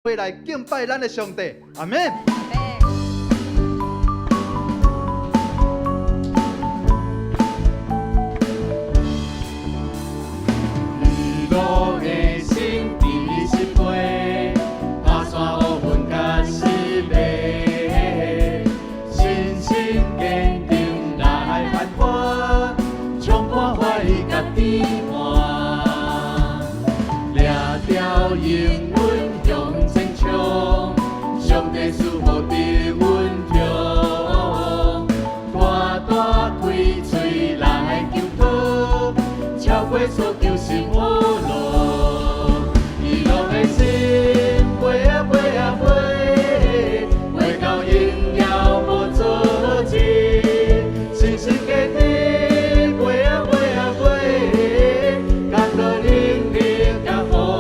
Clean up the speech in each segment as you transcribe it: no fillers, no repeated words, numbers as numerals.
会来敬拜咱的上帝，阿们。英文向前冲，上帝赐福伫阮中，大大开嘴来求讨，超过所求心无路，喜乐的心飞啊飞啊飞，飞到荣耀无阻止，信心坚定飞啊飞啊飞，感到能力甲福。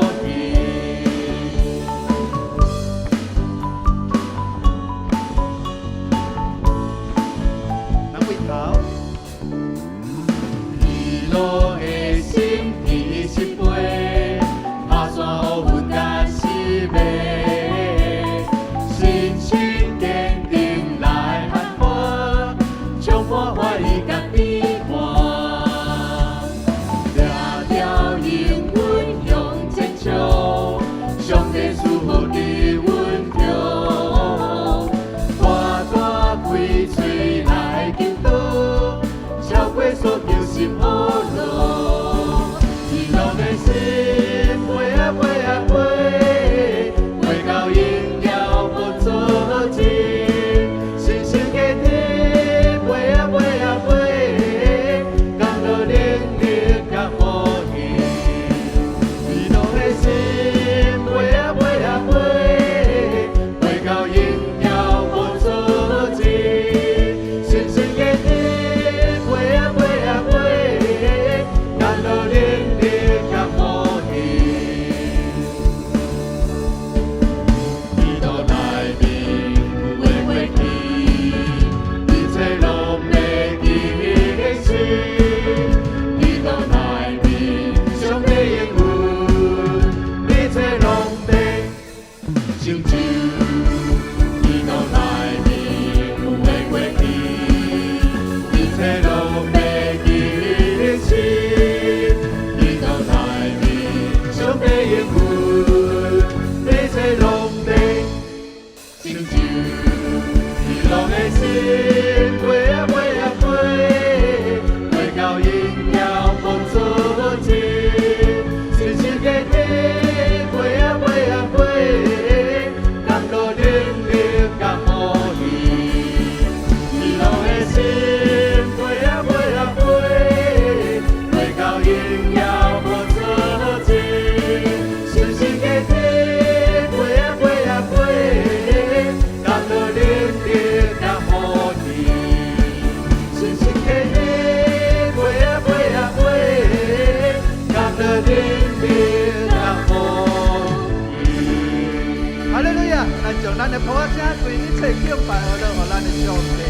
咱的歌声对一切敬拜而乐，互咱的上帝，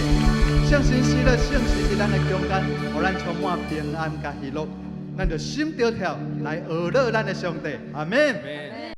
圣神喜乐，圣神伫咱的中间，互咱充满平安甲喜乐，咱就心着跳来学乐咱的上帝，阿门。